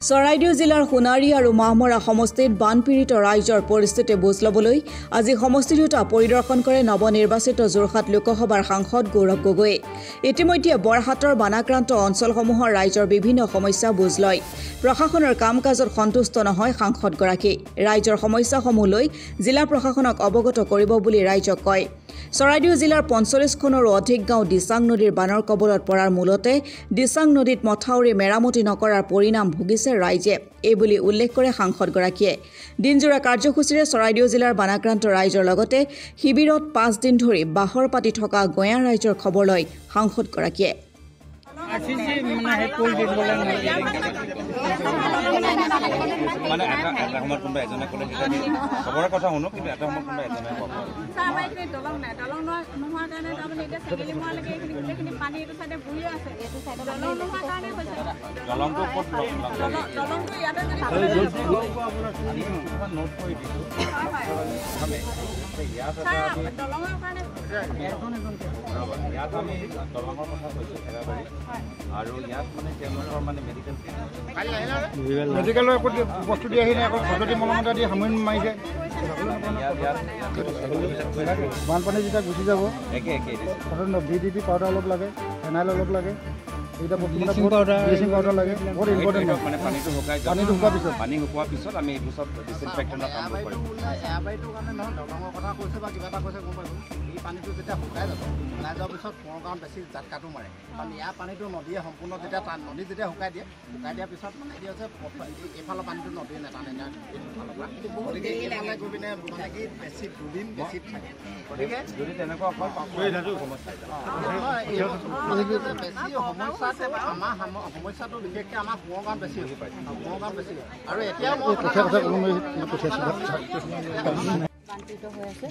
চৰাইদেউ জিলাৰ সোণাৰী আৰু মাহমৰা সমষ্টিত বানপীড়িত ৰাইজৰ পৰিস্থিতি বুজ ল'বলৈ আজি সমষ্টি দুটা পৰিদৰ্শন কৰে নৱনিৰ্বাচিত যোৰহাট লোকসভাৰ সাংসদ গৌৰৱ গগৈয়ে। ইতিমধ্যে বৰহাটৰ বানাক্ৰান্ত অঞ্চলসমূহৰ ৰাইজৰ বিভিন্ন সমস্যা বুজ লয়। প্ৰশাসনৰ কাম কাজত সন্তুষ্ট নহয় সাংসদগৰাকী। ৰাইজৰ সমস্যাসমূহ লৈ জিলা প্ৰশাসনক অৱগত কৰিব বুলি ৰাইজক কয়। চৰাইদেউ জিলাৰ ৪৫খনৰো অধিক গাঁও দিচাং নদীৰ বানৰ কবলত পৰাৰ মূলতে দিচাং নদীত মথাউৰি মেৰামতি নকৰাৰ পৰিণাম ভুগিছে ৰাইজে, এইবুলি উল্লেখ কৰে সাংসদগৰাকীয়ে। দিনজোৰা কাৰ্যসূচীৰে চৰাইদেউ জিলাৰ বানাক্ৰান্ত ৰাইজৰ লগতে শিবিৰত ৫ দিন ধৰি বাহৰ পাতি থকা গঞা ৰাইজৰ খবৰ লয় সাংসদগৰাকীয়ে। মানে এটা সময়ত কোনোবা এজনে ক'লে খবৰৰ কথা শুনো, কিন্তু এটা সময়ত কোনোবা এজনে ক'ব দলংটো ক'ত নোট কৰি দিছোঁ। ইয়াত আমি দলঙৰ কথা কৈছোঁ খেৰাবাৰী, আৰু ইয়াত মানে তেওঁলোকৰ মানে মেডিকেলৰ বস্তু দি আহি আকৌ ভগৱতী মলমতা দি সামৰি মাৰিছে। বানপানী যেতিয়া গুচি যাব VDP পাউডাৰ অলপ লাগে, ফেনাইল অলপ লাগে, ব্লিচিং পাউডাৰ লাগে। বহুত ইম্পৰ্টেণ্ট মানে পানীটো শুকাই পানী শুকোৱাৰ পিছত আমি এইবোৰ চব ডিছইনফেক্টনৰ কাম কৰিম। এয়াৰবাৰীটোৰ কাৰণে নহয়, দলঙৰ কথা কৈছে বা কিবা এটা কৈছে গম পাইছোঁ। এই পানীটো যেতিয়া শুকাই যাব, শুকাই যোৱাৰ পিছত গাঁৱত বেছি জাতকাটো মাৰে, কাৰণ ইয়াৰ পানীটো নদীয়ে সম্পূৰ্ণ যেতিয়া নদী যেতিয়া শুকাই দিয়াৰ পিছত মানে কি হৈছে এইফালৰ পানীটো নদীয়ে নেটানে এইফালৰ পৰা, গতিকে এইফালে গৈ পিনে মানে কি বেছি দুদিন বেছি থাকে। গতিকে যদি তেনেকুৱা হয় বেছি সমস্যাতে আমাৰ সমস্যাটো বিশেষকৈ আমাৰ গাঁৱত বেছি হৈ পায়, গাঁৱত বেছি। আৰু এতিয়া বানপীড়িত হৈ আছে,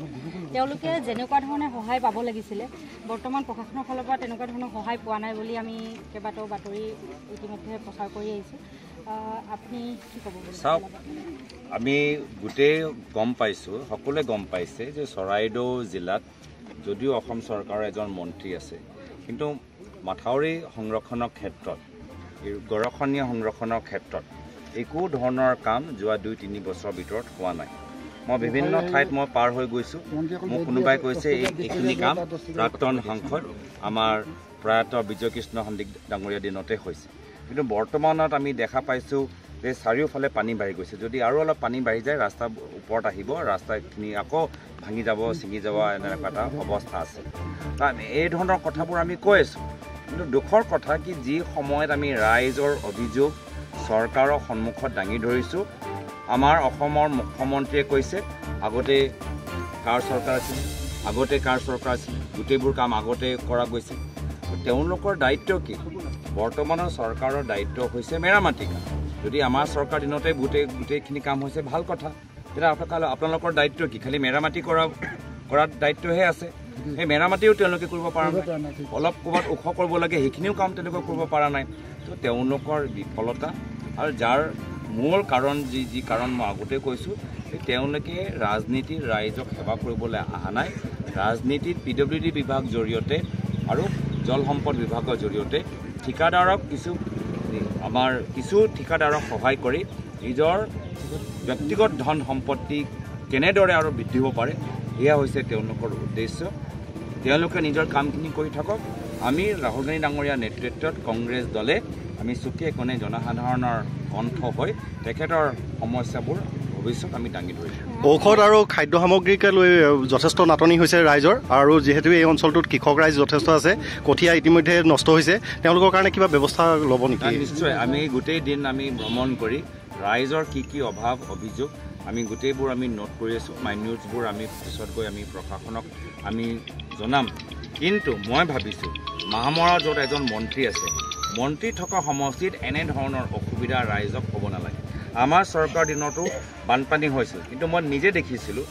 তেওঁলোকে যেনেকুৱা ধৰণে সহায় পাব লাগিছিলে বৰ্তমান প্ৰশাসনৰ ফালৰ পৰা তেনেকুৱা ধৰণৰ সহায় পোৱা নাই বুলি আমি কেইবাটাও বাতৰি ইতিমধ্যে প্ৰচাৰ কৰি আহিছোঁ। আপুনি কি ক'ব? চাওক, আমি গোটেই গম পাইছোঁ, সকলোৱে গম পাইছে যে চৰাইদেউ জিলাত যদিও অসম চৰকাৰৰ এজন মন্ত্ৰী আছে, কিন্তু মাথাউৰি সংৰক্ষণৰ ক্ষেত্ৰত, গৰাখহনীয়া সংৰক্ষণৰ ক্ষেত্ৰত একো ধৰণৰ কাম যোৱা ২-৩ বছৰৰ ভিতৰত হোৱা নাই। মই বিভিন্ন ঠাইত মই পাৰ হৈ গৈছোঁ, মোক কোনোবাই কৈছে এইখিনি কাম প্ৰাক্তন সাংসদ আমাৰ প্ৰয়াত বিজয় কৃষ্ণ সন্দিক ডাঙৰীয়া দিনতে হৈছে, কিন্তু বৰ্তমানত আমি দেখা পাইছোঁ যে চাৰিওফালে পানী বাঢ়ি গৈছে। যদি আৰু অলপ পানী বাঢ়ি যায় ৰাস্তাৰ ওপৰত আহিব, ৰাস্তাখিনি আকৌ ভাঙি যাব, ছিঙি যাব, এনেকুৱা এটা অৱস্থা আছে। কাৰণ এই ধৰণৰ কথাবোৰ আমি কৈ আছোঁ, কিন্তু দুখৰ কথা কি যি সময়ত আমি ৰাইজৰ অভিযোগ চৰকাৰৰ সন্মুখত দাঙি ধৰিছোঁ, আমাৰ অসমৰ মুখ্যমন্ত্ৰীয়ে কৈছে আগতে কাৰ চৰকাৰ আছিল, গোটেইবোৰ কাম আগতে কৰা গৈছে। তেওঁলোকৰ দায়িত্ব কি? বৰ্তমানৰ চৰকাৰৰ দায়িত্ব হৈছে মেৰামতি কাম। যদি আমাৰ চৰকাৰ দিনতে গোটেইখিনি কাম হৈছে ভাল কথা, তেতিয়া আপোনালোকৰ দায়িত্ব কি? খালি মেৰামতি কৰাৰ দায়িত্বহে আছে। সেই মেৰামতিও তেওঁলোকে কৰিব পৰা নাই, অলপ ক'ৰবাত ওখ কৰিব লাগে সেইখিনিও কাম তেওঁলোকে কৰিব পৰা নাই। তো তেওঁলোকৰ বিফলতা, আৰু যাৰ মূল কাৰণ যি কাৰণ মই আগতে কৈছোঁ, তেওঁলোকে ৰাজনীতিৰ ৰাইজক সেৱা কৰিবলৈ অহা নাই। ৰাজনীতিত PWD বিভাগ জৰিয়তে আৰু জল সম্পদ বিভাগৰ জৰিয়তে কিছু ঠিকাদাৰক সহায় কৰি নিজৰ ব্যক্তিগত ধন সম্পত্তি কেনেদৰে আৰু বৃদ্ধি হ'ব পাৰে, এয়া হৈছে তেওঁলোকৰ উদ্দেশ্য। তেওঁলোকে নিজৰ কামখিনি কৰি থাকক। আমি ৰাহুল গান্ধী ডাঙৰীয়াৰ নেতৃত্বত কংগ্ৰেছ দলে আমি চুকে কোণে জনসাধাৰণৰ কণ্ঠ হৈ তেখেতৰ সমস্যাবোৰ ভৱিষ্যত আমি দাঙি ধৰিছোঁ। ঔষধ আৰু খাদ্য সামগ্ৰীকে লৈ যথেষ্ট নাটনি হৈছে ৰাইজৰ, আৰু যিহেতু এই অঞ্চলটোত কৃষক ৰাইজ যথেষ্ট আছে, কঠীয়া ইতিমধ্যে নষ্ট হৈছে, তেওঁলোকৰ কাৰণে কিবা ব্যৱস্থা ল'ব নেকি? নিশ্চয়, আমি গোটেই দিন আমি ভ্ৰমণ কৰি ৰাইজৰ কি অভাৱ অভিযোগ আমি গোটেইবোৰ আমি নোট কৰি আছোঁ। মাইনিউজবোৰ আমি পিছত গৈ আমি প্ৰশাসনক আমি জনাম। কিন্তু মই ভাবিছোঁ মাহমৰা য'ত এজন মন্ত্ৰী আছে, মন্ত্ৰী থকা সমষ্টিত এনেধৰণৰ অসুবিধা ৰাইজক হ'ব নালাগে। আমাৰ চৰকাৰ দিনতো বানপানী হৈছিল, কিন্তু মই নিজে দেখিছিলোঁ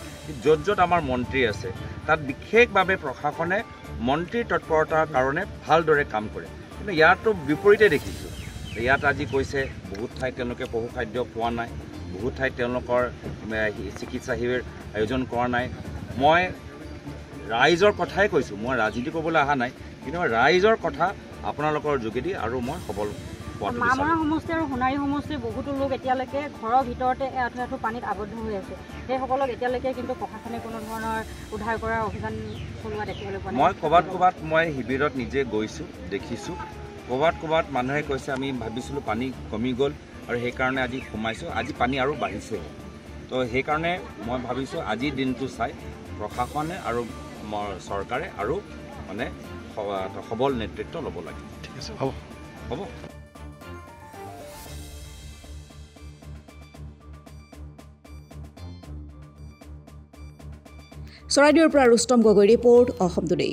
য'ত আমাৰ মন্ত্ৰী আছে তাত বিশেষভাৱে প্ৰশাসনে মন্ত্ৰীৰ তৎপৰতাৰ কাৰণে ভালদৰে কাম কৰে, কিন্তু ইয়াতো বিপৰীতে দেখিছোঁ। ইয়াত আজি কৈছে বহুত ঠাইত তেওঁলোকে পশুখাদ্য পোৱা নাই, বহুত ঠাইত তেওঁলোকৰ চিকিৎসা শিবিৰ আয়োজন কৰা নাই। মই ৰাইজৰ কথাই কৈছোঁ, মই ৰাজনীতি কৰিবলৈ অহা নাই, কিন্তু ৰাইজৰ কথা আপোনালোকৰ যোগেদি আৰু মই সবল পোৱাটো মামৰা বিচাৰোঁ। সমষ্টি আৰু সোণাৰী সমষ্টিৰ বহুতো লোক এতিয়ালৈকে ঘৰৰ ভিতৰতে এআঁঠু আঁঠু পানীত আবদ্ধ হৈ আছে। সেইসকলক এতিয়ালৈকে কিন্তু প্ৰশাসনে কোনো ধৰণৰ উদ্ধাৰ কৰাৰ অভিযান চলোৱা দেখিবলৈ পোৱা নাই। মই ক'ৰবাত মই শিবিৰত নিজে গৈছোঁ, দেখিছোঁ। ক'ৰবাত মানুহে কৈছে আমি ভাবিছিলোঁ পানী কমি গ'ল আৰু সেইকাৰণে আজি সোমাইছোঁ, আজি পানী আৰু বাঢ়িছে। তো সেইকাৰণে মই ভাবিছোঁ আজিৰ দিনটো চাই প্ৰশাসনে আৰু চৰকাৰে আৰু মানে সবল নেতৃত্ব ল'ব লাগে। ঠিক আছে, হ'ব। চৰাইদেউৰ পৰা ৰুস্তম গগৈ ৰিপৰ্ট, অসম টুডে।